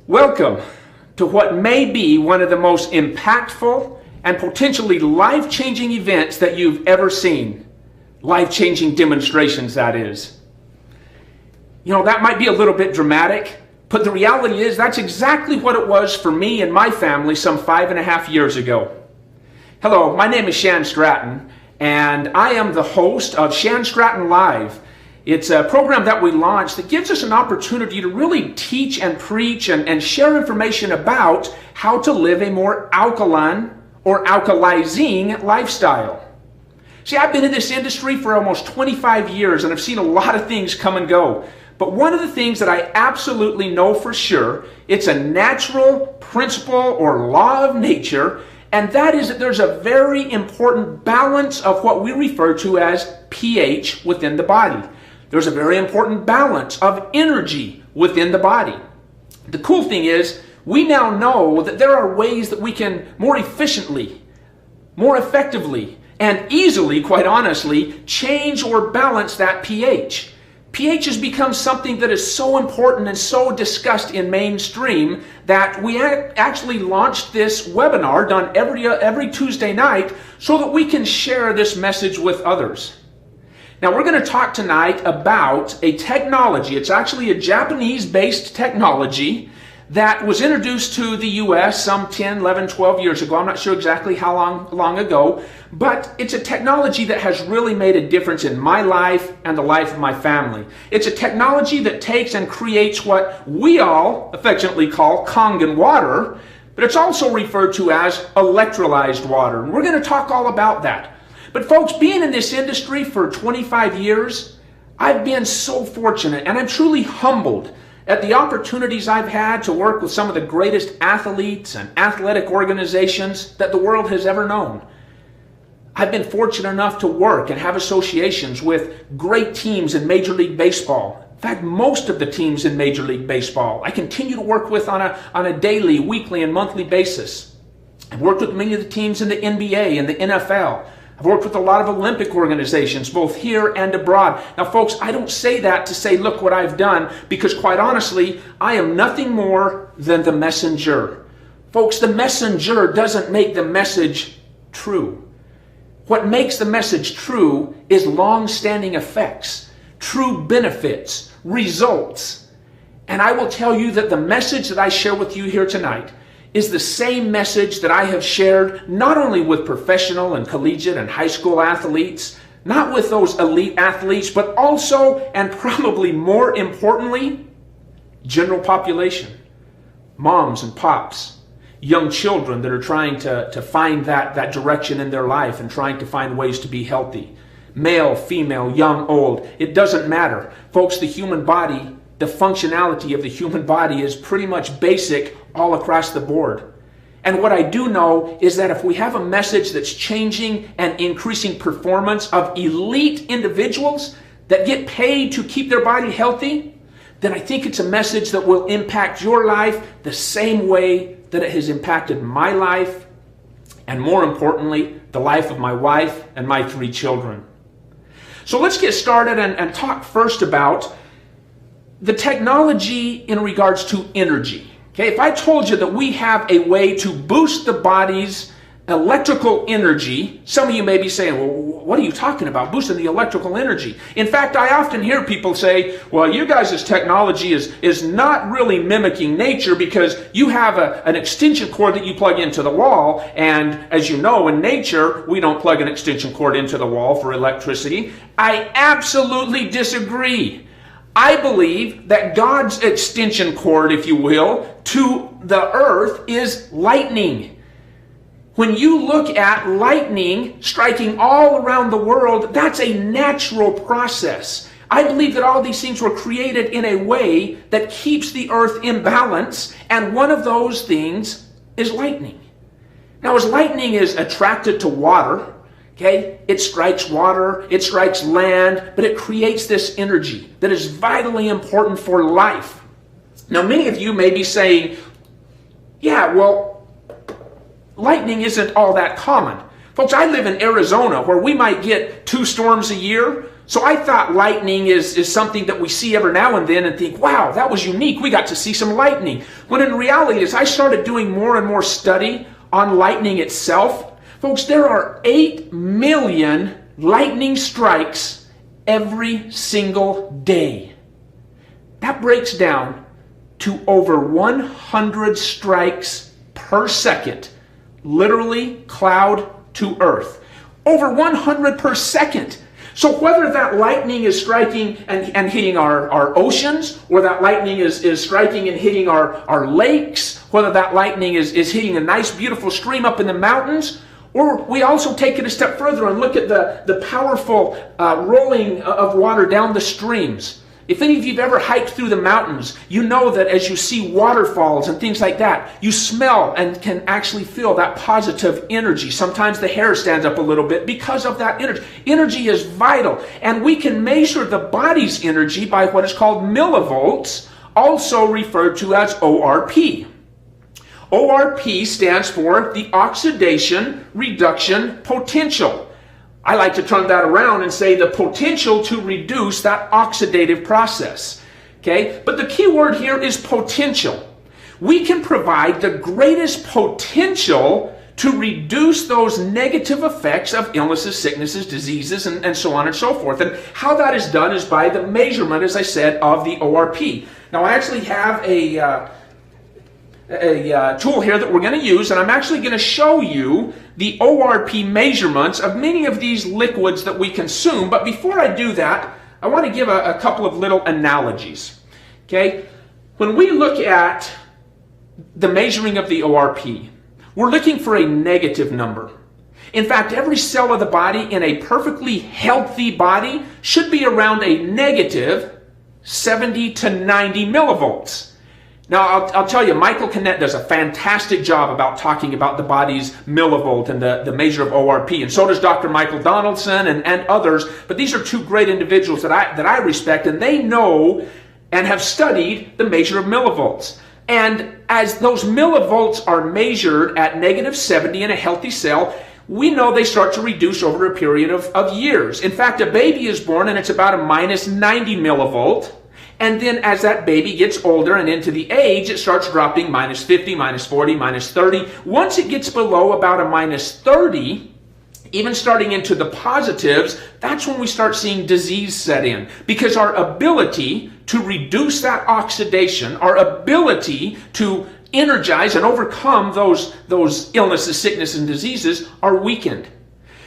Welcome to what may be one of the most impactful and potentially life-changing events that you've ever seen. Life-changing demonstrations, that is. You know, that might be a little bit dramatic, but the reality is that's exactly what it was for me and my family some 5.5 years ago. Hello, my name is Shan Stratton, and I am the host of Shan Stratton Live. It's a program that we launched that gives us an opportunity to really teach and preach and share information about how to live a more alkaline or alkalizing lifestyle. See, I've been in this industry for almost 25 years and I've seen a lot of things come and go. But one of the things that I absolutely know for sure, it's a natural principle or law of nature, and that is that there's a very important balance of what we refer to as pH within the body. There's a very important balance of energy within the body. The cool thing is, we now know that there are ways that we can more efficiently, more effectively, and easily, quite honestly, change or balance that pH. pH has become something that is so important and so discussed in mainstream that we actually launched this webinar done every Tuesday night so that we can share this message with others. Now, we're going to talk tonight about a technology. It's actually a Japanese-based technology that was introduced to the U.S. some 10, 11, 12 years ago. I'm not sure exactly how long ago, but it's a technology that has really made a difference in my life and the life of my family. It's a technology that takes and creates what we all affectionately call Kangen water, but it's also referred to as electrolyzed water. And we're going to talk all about that. But folks, being in this industry for 25 years, I've been so fortunate and I'm truly humbled at the opportunities I've had to work with some of the greatest athletes and athletic organizations that the world has ever known. I've been fortunate enough to work and have associations with great teams in Major League Baseball. In fact, most of the teams in Major League Baseball I continue to work with on a daily, weekly, and monthly basis. I've worked with many of the teams in the NBA and the NFL. I've worked with a lot of Olympic organizations, both here and abroad. Now, folks, I don't say that to say, look what I've done, because quite honestly, I am nothing more than the messenger. Folks, the messenger doesn't make the message true. What makes the message true is long-standing effects, true benefits, results. And I will tell you that the message that I share with you here tonight is the same message that I have shared not only with professional and collegiate and high school athletes, not with those elite athletes, but also, and probably more importantly, general population, moms and pops, young children that are trying to find that direction in their life and trying to find ways to be healthy. Male, female, young, old, it doesn't matter. Folks, the human body, the functionality of the human body is pretty much basic all across the board. And what I do know is that if we have a message that's changing and increasing performance of elite individuals that get paid to keep their body healthy, then I think it's a message that will impact your life the same way that it has impacted my life, and more importantly, the life of my wife and my 3 children. So let's get started and talk first about the technology in regards to energy. Okay, if I told you that we have a way to boost the body's electrical energy, some of you may be saying, well, what are you talking about, boosting the electrical energy? In fact, I often hear people say, well, you guys' technology is not really mimicking nature because you have an extension cord that you plug into the wall, and as you know, in nature, we don't plug an extension cord into the wall for electricity. I absolutely disagree. I believe that God's extension cord, if you will, to the earth is lightning. When you look at lightning striking all around the world, that's a natural process. I believe that all these things were created in a way that keeps the earth in balance, and one of those things is lightning. Now, as lightning is attracted to water, okay, it strikes water, it strikes land, but it creates this energy that is vitally important for life. Now, many of you may be saying, yeah, well, lightning isn't all that common. Folks, I live in Arizona where we might get 2 storms a year. So I thought lightning is something that we see every now and then and think, wow, that was unique. We got to see some lightning. When in reality, as I started doing more and more study on lightning itself, folks, there are 8 million lightning strikes every single day. That breaks down to over 100 strikes per second, literally cloud to earth. Over 100 per second. So whether that lightning is striking and hitting our oceans, or that lightning is striking and hitting our lakes, whether that lightning is hitting a nice beautiful stream up in the mountains, or we also take it a step further and look at the powerful rolling of water down the streams. If any of you have ever hiked through the mountains, you know that as you see waterfalls and things like that, you smell and can actually feel that positive energy. Sometimes the hair stands up a little bit because of that energy. Energy is vital, and we can measure the body's energy by what is called millivolts, also referred to as ORP. ORP stands for the oxidation reduction potential. I like to turn that around and say the potential to reduce that oxidative process. Okay? But the key word here is potential. We can provide the greatest potential to reduce those negative effects of illnesses, sicknesses, diseases, and so on and so forth. And how that is done is by the measurement, as I said, of the ORP. Now, I actually have a tool here that we're going to use, and I'm actually going to show you the ORP measurements of many of these liquids that we consume. But before I do that, I want to give a couple of little analogies. Okay? When we look at the measuring of the ORP, we're looking for a negative number. In fact, every cell of the body in a perfectly healthy body should be around a negative 70 to 90 millivolts. Now, I'll tell you, Michael Canet does a fantastic job about talking about the body's millivolt and the measure of ORP, and so does Dr. Michael Donaldson and others. But these are two great individuals that I respect, and they know and have studied the measure of millivolts. And as those millivolts are measured at negative 70 in a healthy cell, we know they start to reduce over a period of years. In fact, a baby is born and it's about a minus 90 millivolt. And then as that baby gets older and into the age, it starts dropping minus 50, minus 40, minus 30. Once it gets below about a minus 30, even starting into the positives, that's when we start seeing disease set in. Because our ability to reduce that oxidation, our ability to energize and overcome those illnesses, sickness, and diseases are weakened.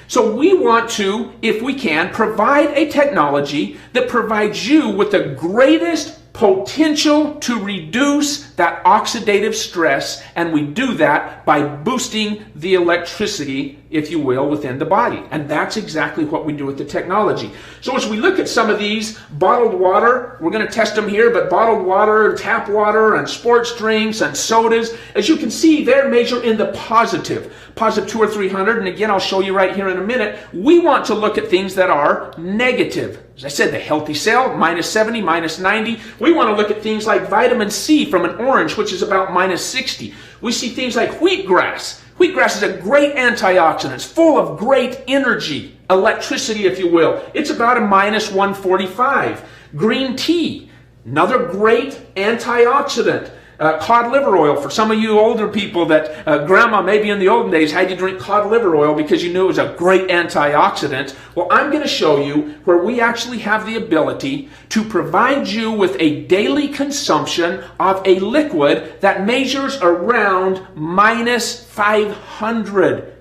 So we want to, if we can, provide a technology that provides you with the greatest potential to reduce that oxidative stress, and we do that by boosting the electricity, if you will, within the body. And that's exactly what we do with the technology. So as we look at some of these, bottled water, we're going to test them here, but bottled water, tap water, and sports drinks, and sodas, as you can see, they're measured in the positive 200 or 300, and again, I'll show you right here in a minute. We want to look at things that are negative. As I said, the healthy cell, minus 70, minus 90. We want to look at things like vitamin C from an orange, which is about minus 60. We see things like wheatgrass. Wheatgrass is a great antioxidant. It's full of great energy, electricity, if you will. It's about a minus 145. Green tea, another great antioxidant. Cod liver oil, for some of you older people that grandma maybe in the olden days had you drink cod liver oil because you knew it was a great antioxidant. Well, I'm going to show you where we actually have the ability to provide you with a daily consumption of a liquid that measures around minus 500.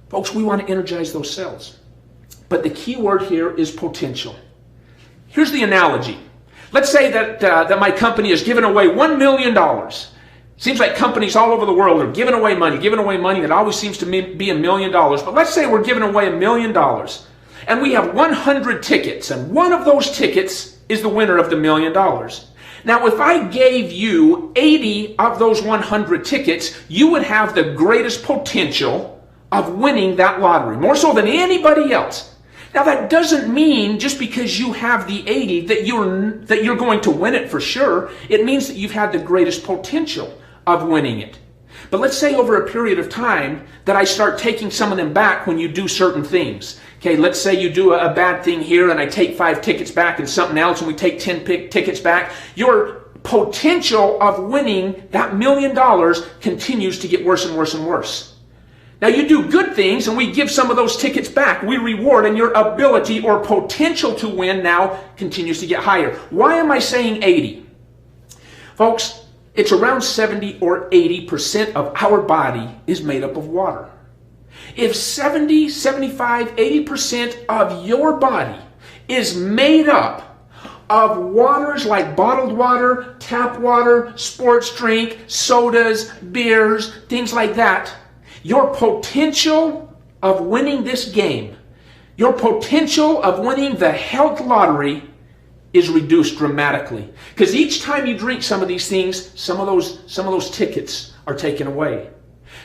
Folks, we want to energize those cells. But the key word here is potential. Here's the analogy. Let's say that my company is giving away $1 million. Seems like companies all over the world are giving away money that always seems to be $1 million. But let's say we're giving away $1 million. And we have 100 tickets, and one of those tickets is the winner of the $1 million. Now, if I gave you 80 of those 100 tickets, you would have the greatest potential of winning that lottery, more so than anybody else. Now, that doesn't mean just because you have the 80 that you're going to win it for sure. It means that you've had the greatest potential of winning it. But let's say over a period of time that I start taking some of them back when you do certain things. Okay, let's say you do a bad thing here and I take 5 tickets back and something else and we take 10 tickets back. Your potential of winning that $1 million continues to get worse and worse and worse. Now you do good things and we give some of those tickets back. We reward, and your ability or potential to win now continues to get higher. Why am I saying 80? Folks, it's around 70 or 80% of our body is made up of water. If 70, 75, 80% of your body is made up of waters like bottled water, tap water, sports drink, sodas, beers, things like that, your potential of winning this game, your potential of winning the health lottery is reduced dramatically. Because each time you drink some of these things, some of those tickets are taken away.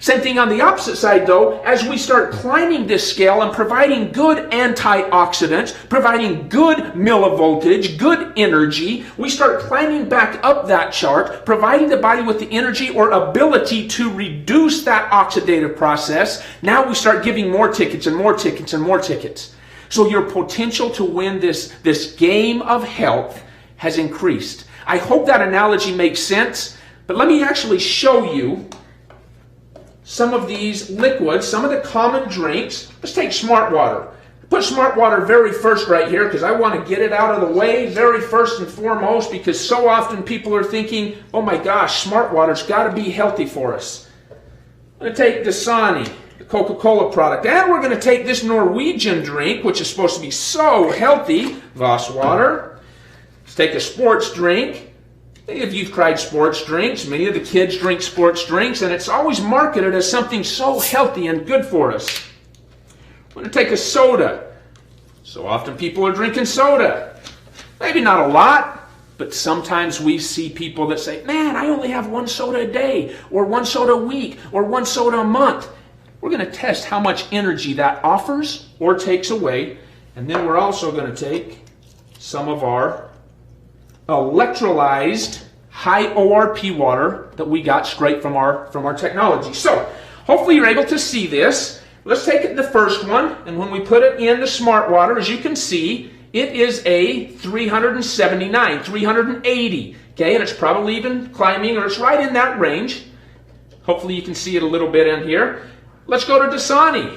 Same thing on the opposite side though, as we start climbing this scale and providing good antioxidants, providing good millivoltage, good energy, we start climbing back up that chart, providing the body with the energy or ability to reduce that oxidative process. Now we start giving more tickets and more tickets and more tickets. So your potential to win this game of health has increased. I hope that analogy makes sense, but let me actually show you some of these liquids, some of the common drinks. Let's take Smart Water. Put Smart Water very first right here because I want to get it out of the way very first and foremost, because so often people are thinking, oh my gosh, Smart Water's got to be healthy for us. I'm going to take Dasani, the Coca-Cola product, and we're going to take this Norwegian drink, which is supposed to be so healthy, Voss Water. Let's take a sports drink. If you've tried sports drinks, many of the kids drink sports drinks, and it's always marketed as something so healthy and good for us. We're going to take a soda. So often people are drinking soda. Maybe not a lot, but sometimes we see people that say, man, I only have 1 soda a day, or 1 soda a week, or 1 soda a month. We're going to test how much energy that offers or takes away, and then we're also going to take some of our electrolyzed high ORP water that we got straight from our technology. So hopefully you're able to see this. Let's take it the first one, and when we put it in the Smart Water, as you can see, it is a 379, 380. Okay, and it's probably even climbing, or it's right in that range. Hopefully you can see it a little bit in here. Let's go to Dasani.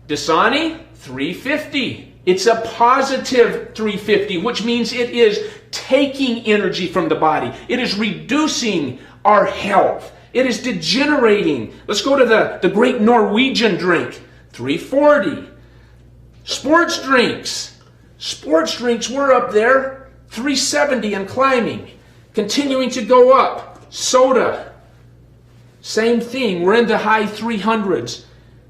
Dasani, 350. It's a positive 350, which means it is taking energy from the body. It is reducing our health. It is degenerating. Let's go to the great Norwegian drink, 340. Sports drinks. Sports drinks, we're up there, 370 and climbing. Continuing to go up. Soda, same thing. We're in the high 300s.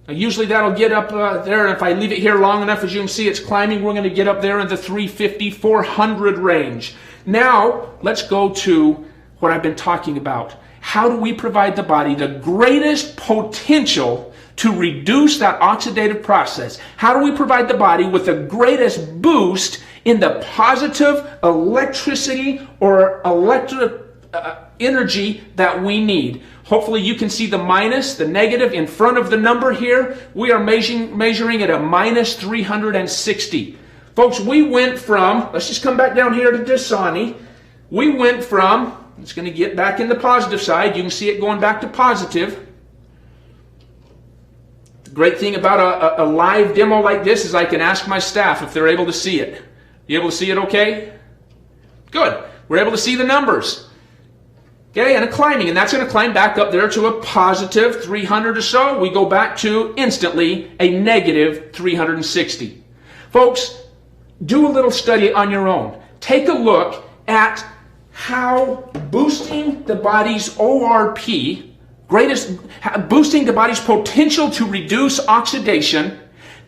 Usually that'll get up there, and if I leave it here long enough, as you can see, it's climbing. We're going to get up there in the 350, 400 range. Now, let's go to what I've been talking about. How do we provide the body the greatest potential to reduce that oxidative process? How do we provide the body with the greatest boost in the positive electricity or electric energy that we need? Hopefully you can see the minus, the negative in front of the number here. We are measuring at a minus 360. Folks, we went from, let's just come back down here to Dasani. We went from, it's going to get back in the positive side. You can see it going back to positive. The great thing about a live demo like this is I can ask my staff if they're able to see it. You able to see it okay? Good. We're able to see the numbers. Okay, and a climbing, and that's going to climb back up there to a positive 300 or so. We go back to instantly a negative 360. Folks, do a little study on your own. Take a look at how boosting the body's ORP, boosting the body's potential to reduce oxidation,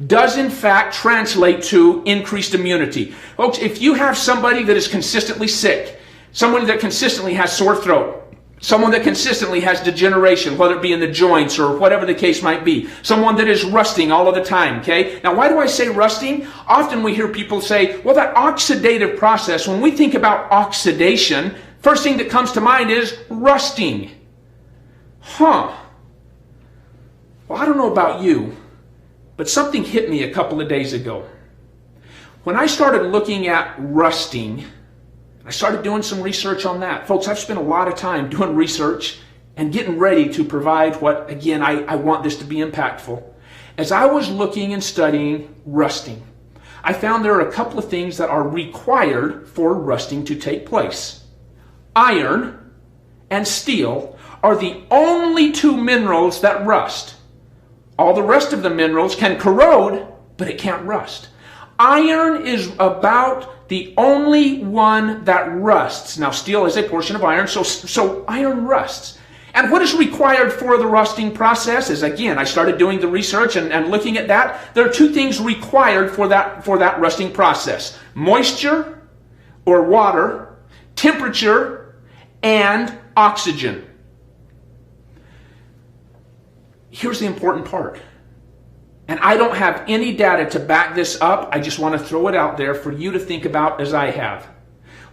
does in fact translate to increased immunity. Folks, if you have somebody that is consistently sick, someone that consistently has sore throat, someone that consistently has degeneration, whether it be in the joints or whatever the case might be, someone that is rusting all of the time, okay? Now, why do I say rusting? Often we hear people say, well, that oxidative process, when we think about oxidation, first thing that comes to mind is rusting. Well, I don't know about you, But something hit me a couple of days ago. When I started looking at rusting, I started doing some research on that. Folks, I've spent a lot of time doing research and getting ready to provide what, again, I want this to be impactful. As I was looking and studying rusting, I found there are a couple of things that are required for rusting to take place. Iron and steel are the only two minerals that rust. All the rest of the minerals can corrode, but it can't rust. Iron is about the only one that rusts. Now, steel is a portion of iron, so iron rusts. And what is required for the rusting process is, again, I started doing the research and looking at that. There are two things required for that rusting process: moisture or water, temperature, and oxygen. Here's the important part. And I don't have any data to back this up. I just want to throw it out there for you to think about as I have.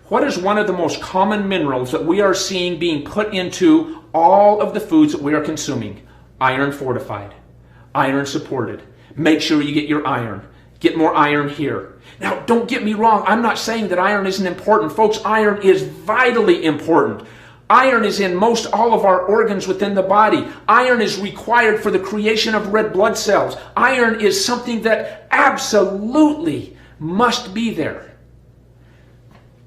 What is one of the most common minerals that we are seeing being put into all of the foods that we are consuming? Iron fortified, iron supported. Make sure you get your iron. Get more iron here. Now, don't get me wrong. I'm not saying that iron isn't important. Folks, iron is vitally important. Iron is in most all of our organs within the body. Iron is required for the creation of red blood cells. Iron is something that absolutely must be there.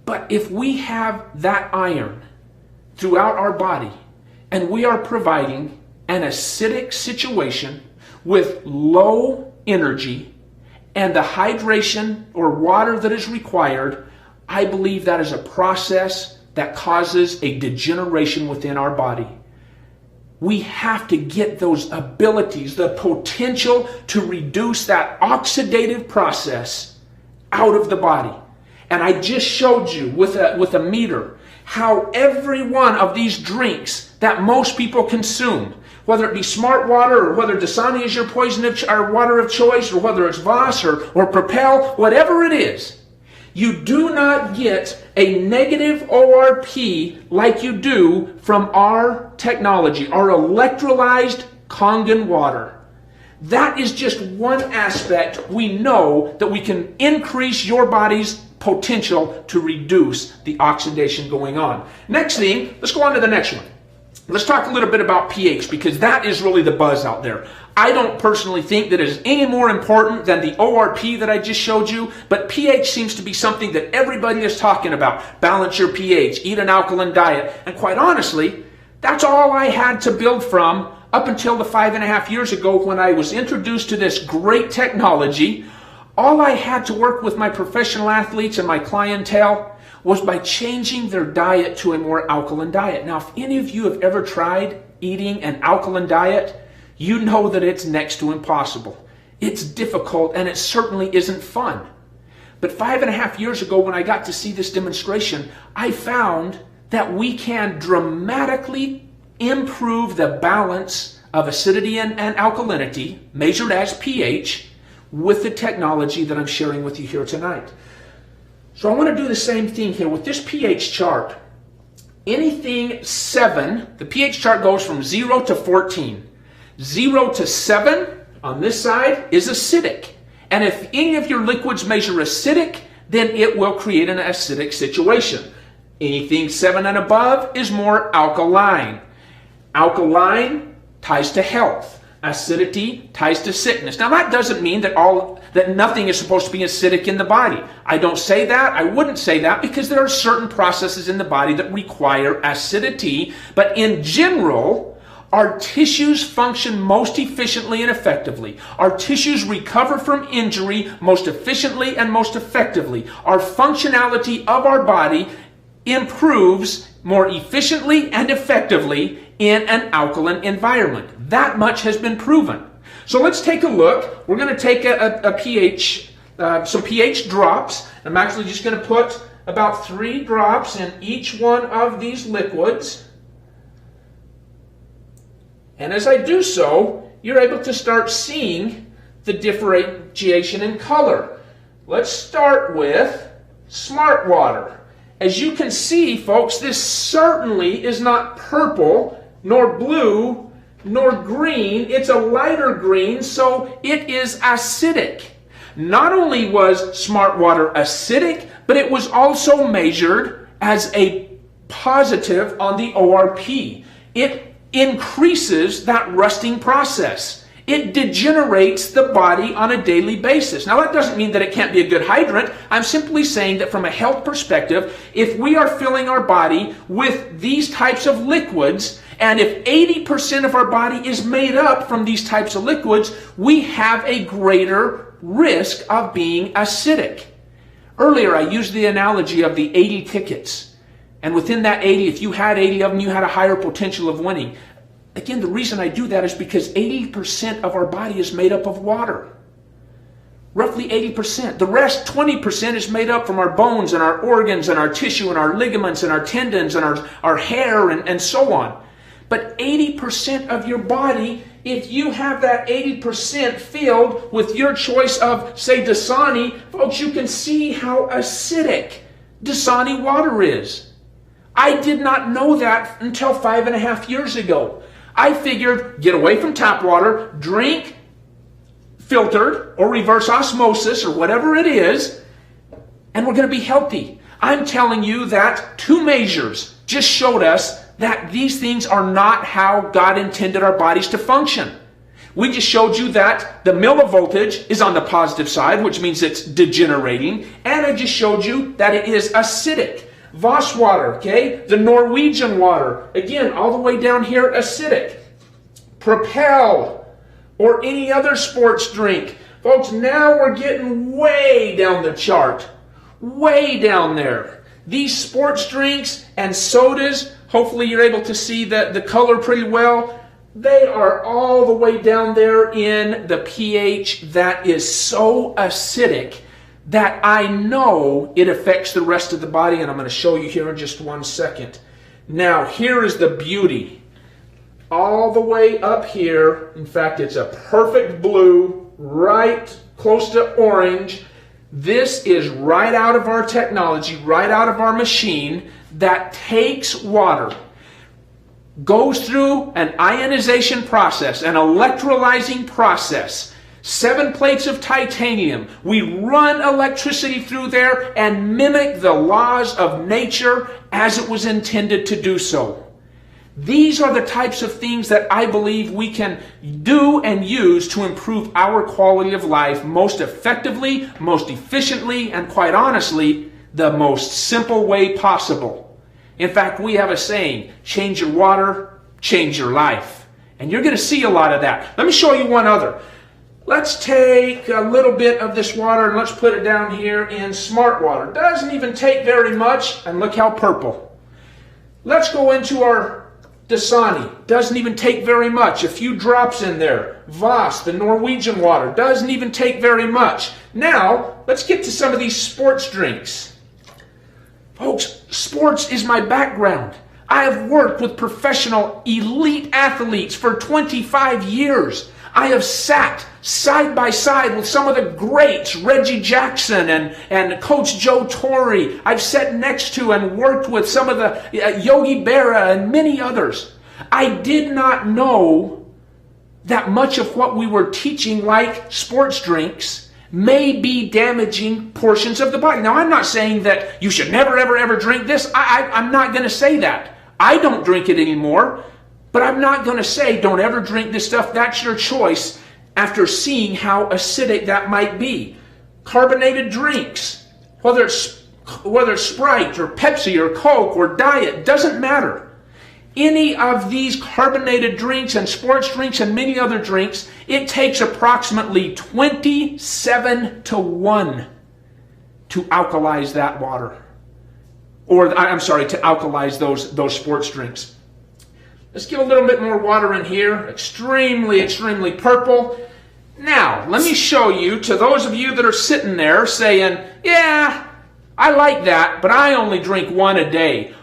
But if we have that iron throughout our body and we are providing an acidic situation with low energy and the hydration or water that is required, I believe that is a process that causes a degeneration within our body. We have to get those abilities, the potential to reduce that oxidative process out of the body. And I just showed you with a meter how every one of these drinks that most people consume, whether it be Smart Water or whether Dasani is your poison or water of choice, or whether it's Voss or Propel, whatever it is, you do not get a negative ORP like you do from our technology, our electrolyzed Kangen water. That is just one aspect we know that we can increase your body's potential to reduce the oxidation going on. Next thing, let's go on to the next one. Let's talk a little bit about pH, because that is really the buzz out there. I don't personally think that it is any more important than the ORP that I just showed you, but pH seems to be something that everybody is talking about. Balance your pH, eat an alkaline diet, and quite honestly, that's all I had to build from up until the 5.5 years ago when I was introduced to this great technology. All I had to work with my professional athletes and my clientele was by changing their diet to a more alkaline diet. Now, if any of you have ever tried eating an alkaline diet, you know that it's next to impossible. It's difficult and it certainly isn't fun. But 5.5 years ago when I got to see this demonstration, I found that we can dramatically improve the balance of acidity and alkalinity, measured as pH, with the technology that I'm sharing with you here tonight. So I want to do the same thing here with this pH chart. Anything 7, the pH chart goes from 0 to 14. 0 to 7 on this side is acidic. And if any of your liquids measure acidic, then it will create an acidic situation. Anything 7 and above is more alkaline. Alkaline ties to health. Acidity ties to sickness. Now that doesn't mean that nothing is supposed to be acidic in the body. I don't say that. I wouldn't say that, because there are certain processes in the body that require acidity. But in general, our tissues function most efficiently and effectively. Our tissues recover from injury most efficiently and most effectively. Our functionality of our body improves more efficiently and effectively in an alkaline environment. That much has been proven. So let's take a look. We're going to take a pH, some pH drops. I'm actually just going to put about 3 drops in each one of these liquids. And as I do so, you're able to start seeing the differentiation in color. Let's start with Smart Water. As you can see, folks, this certainly is not purple nor blue nor green. It's a lighter green, so it is acidic. Not only was smart water acidic, but it was also measured as a positive on the ORP. It increases that rusting process. It degenerates the body on a daily basis. Now, that doesn't mean that it can't be a good hydrant. I'm simply saying that from a health perspective, if we are filling our body with these types of liquids, and if 80% of our body is made up from these types of liquids, we have a greater risk of being acidic. Earlier, I used the analogy of the 80 tickets. And within that 80, if you had 80 of them, you had a higher potential of winning. Again, the reason I do that is because 80% of our body is made up of water. Roughly 80%. The rest, 20%, is made up from our bones and our organs and our tissue and our ligaments and our tendons and our hair and so on. But 80% of your body, if you have that 80% filled with your choice of, say, Dasani, folks, you can see how acidic Dasani water is. I did not know that until 5.5 years ago. I figured, get away from tap water, drink filtered or reverse osmosis or whatever it is, and we're going to be healthy. I'm telling you that 2 measures just showed us that these things are not how God intended our bodies to function. We just showed you that the millivoltage is on the positive side, which means it's degenerating, and I just showed you that it is acidic. Voss water, okay? The Norwegian water, again, all the way down here, acidic. Propel, or any other sports drink. Folks, now we're getting way down the chart. Way down there. These sports drinks and sodas, hopefully you're able to see the color pretty well. They are all the way down there in the pH that is so acidic that I know it affects the rest of the body, and I'm going to show you here in just 1 second. Now, here is the beauty. All the way up here, in fact, it's a perfect blue, right close to orange. This is right out of our technology, right out of our machine that takes water, goes through an ionization process, an electrolyzing process, 7 plates of titanium. We run electricity through there and mimic the laws of nature as it was intended to do so. These are the types of things that I believe we can do and use to improve our quality of life most effectively, most efficiently, and quite honestly, the most simple way possible. In fact, we have a saying, change your water, change your life. And you're going to see a lot of that. Let me show you one other. Let's take a little bit of this water and let's put it down here in smart water. Doesn't even take very much, and look how purple. Let's go into our Dasani. Doesn't even take very much. A few drops in there. Voss, the Norwegian water. Doesn't even take very much. Now, let's get to some of these sports drinks. Folks, sports is my background. I have worked with professional elite athletes for 25 years. I have sat side by side with some of the greats, Reggie Jackson and Coach Joe Torre. I've sat next to and worked with some of the Yogi Berra and many others. I did not know that much of what we were teaching, like sports drinks, may be damaging portions of the body. Now, I'm not saying that you should never, ever, ever drink this. I'm not going to say that. I don't drink it anymore. But I'm not going to say don't ever drink this stuff. That's your choice after seeing how acidic that might be. Carbonated drinks, whether it's Sprite or Pepsi or Coke or Diet, doesn't matter. Any of these carbonated drinks and sports drinks and many other drinks, it takes approximately 27 to 1 to alkalize that water. Or, I'm sorry, to alkalize those sports drinks. Let's get a little bit more water in here. Extremely, extremely purple. Now, let me show you, to those of you that are sitting there saying, yeah, I like that, but I only drink 1 a day.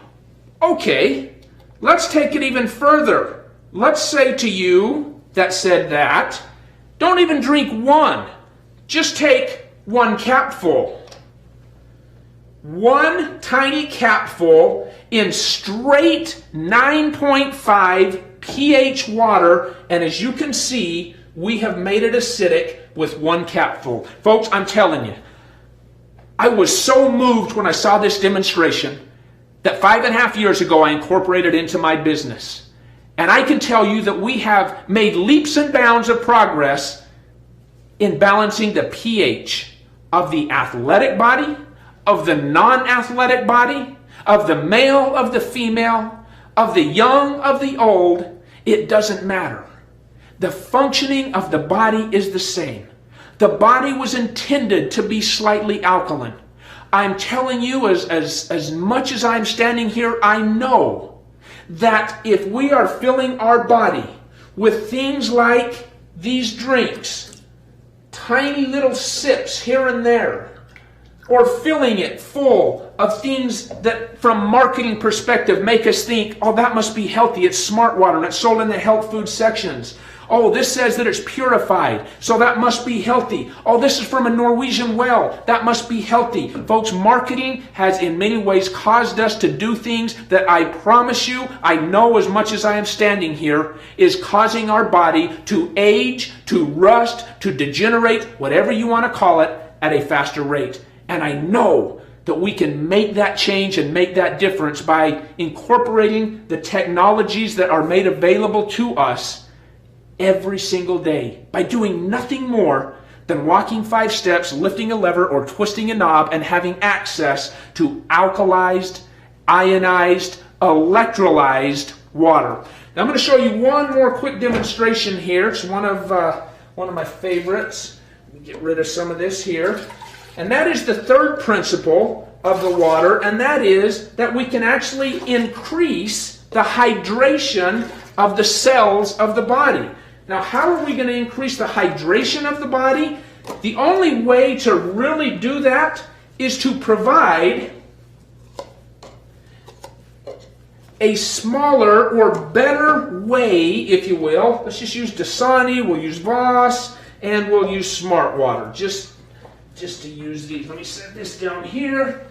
Okay, let's take it even further. Let's say to you that said that, don't even drink 1. Just take 1 capful. one tiny capful in straight 9.5 pH water, and as you can see, we have made it acidic with one capful. Folks, I'm telling you, I was so moved when I saw this demonstration that 5.5 years ago I incorporated into my business. And I can tell you that we have made leaps and bounds of progress in balancing the pH of the athletic body, of the non-athletic body, of the male, of the female, of the young, of the old. It doesn't matter. The functioning of the body is the same. The body was intended to be slightly alkaline. I'm telling you, as much as I'm standing here, I know that if we are filling our body with things like these drinks, tiny little sips here and there, or filling it full of things that from marketing perspective make us think, oh, that must be healthy, it's smart water, and it's sold in the health food sections. Oh, this says that it's purified, so that must be healthy. Oh, this is from a Norwegian well, that must be healthy. Folks, marketing has in many ways caused us to do things that I promise you, I know as much as I am standing here, is causing our body to age, to rust, to degenerate, whatever you want to call it, at a faster rate. And I know that we can make that change and make that difference by incorporating the technologies that are made available to us every single day, by doing nothing more than walking 5 steps, lifting a lever, or twisting a knob and having access to alkalized, ionized, electrolyzed water. Now I'm going to show you one more quick demonstration here. It's one of my favorites. Let me get rid of some of this here. And that is the third principle of the water, and that is that we can actually increase the hydration of the cells of the body. Now, how are we going to increase the hydration of the body? The only way to really do that is to provide a smaller or better way, if you will. Let's just use Dasani, we'll use Voss, and we'll use Smart Water. Just to use these. Let me set this down here.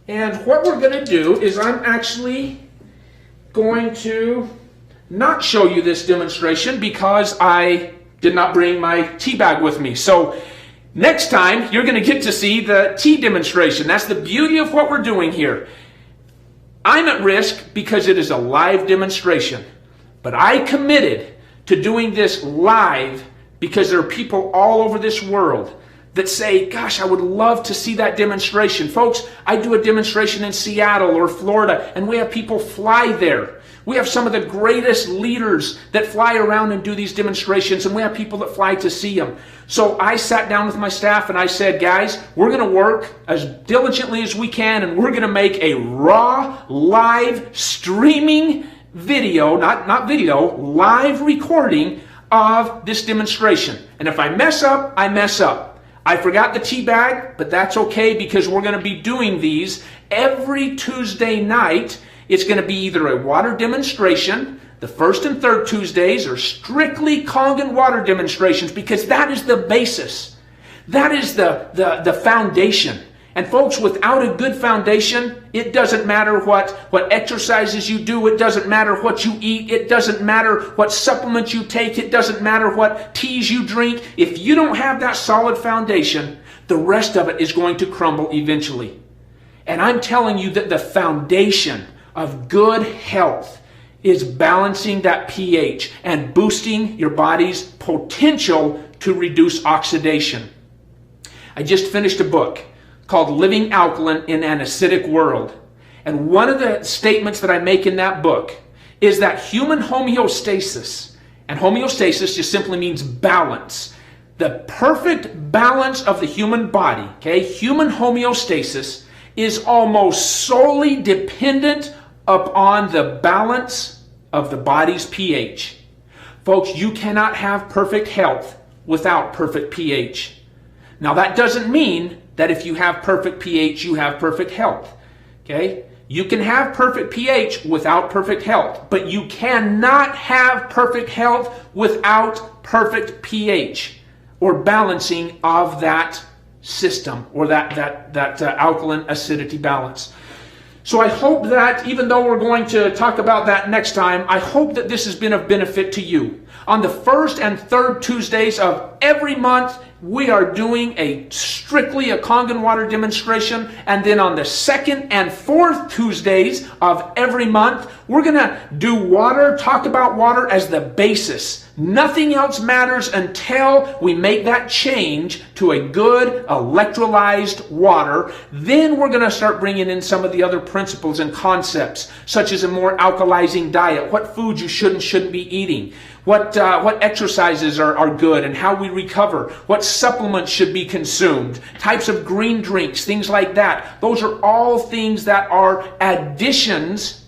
And what we're going to do is I'm actually going to not show you this demonstration because I did not bring my tea bag with me. So next time you're going to get to see the tea demonstration. That's the beauty of what we're doing here. I'm at risk because it is a live demonstration, but I committed to doing this live because there are people all over this world that say, gosh, I would love to see that demonstration. Folks, I do a demonstration in Seattle or Florida, and we have people fly there. We have some of the greatest leaders that fly around and do these demonstrations, and we have people that fly to see them. So I sat down with my staff and I said, guys, we're going to work as diligently as we can, and we're going to make a raw, live, streaming video, not video, live recording of this demonstration. And if I mess up, I mess up. I forgot the tea bag, but that's okay because we're going to be doing these every Tuesday night. It's going to be either a water demonstration. The first and third Tuesdays are strictly Kangen water demonstrations because that is the basis. That is the foundation. And folks, without a good foundation, it doesn't matter what exercises you do. It doesn't matter what you eat. It doesn't matter what supplements you take. It doesn't matter what teas you drink. If you don't have that solid foundation, the rest of it is going to crumble eventually. And I'm telling you that the foundation of good health is balancing that pH and boosting your body's potential to reduce oxidation. I just finished a book called Living Alkaline in an Acidic World. And one of the statements that I make in that book is that human homeostasis, and homeostasis just simply means balance, the perfect balance of the human body, okay, human homeostasis is almost solely dependent upon the balance of the body's pH. Folks, you cannot have perfect health without perfect pH. Now that doesn't mean that if you have perfect pH, you have perfect health. Okay? You can have perfect pH without perfect health, but you cannot have perfect health without perfect pH or balancing of that system, or that alkaline acidity balance. So I hope that, even though we're going to talk about that next time, I hope that this has been of benefit to you. On the first and third Tuesdays of every month, we are doing strictly a Kangen water demonstration. And then on the second and fourth Tuesdays of every month, we're going to do water, talk about water as the basis. Nothing else matters until we make that change to a good electrolyzed water. Then we're going to start bringing in some of the other principles and concepts, such as a more alkalizing diet, what foods you should and shouldn't be eating, what exercises are good and how we recover, what supplements should be consumed, types of green drinks, things like that. Those are all things that are additions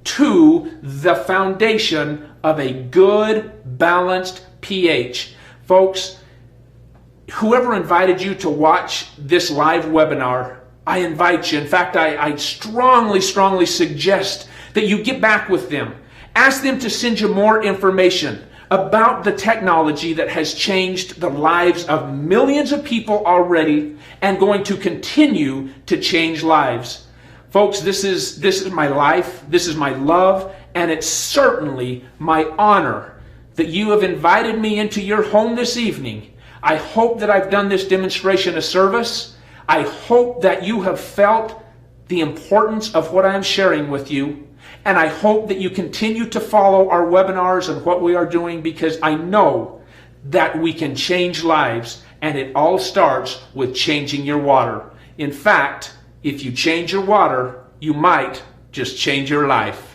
to the foundation of a good, balanced pH. Folks, whoever invited you to watch this live webinar, I invite you. In fact, I strongly suggest that you get back with them. Ask them to send you more information about the technology that has changed the lives of millions of people already and going to continue to change lives. Folks, this is my life, this is my love, and it's certainly my honor that you have invited me into your home this evening. I hope that I've done this demonstration a service. I hope that you have felt the importance of what I am sharing with you. And I hope that you continue to follow our webinars and what we are doing, because I know that we can change lives, and it all starts with changing your water. In fact, if you change your water, you might just change your life.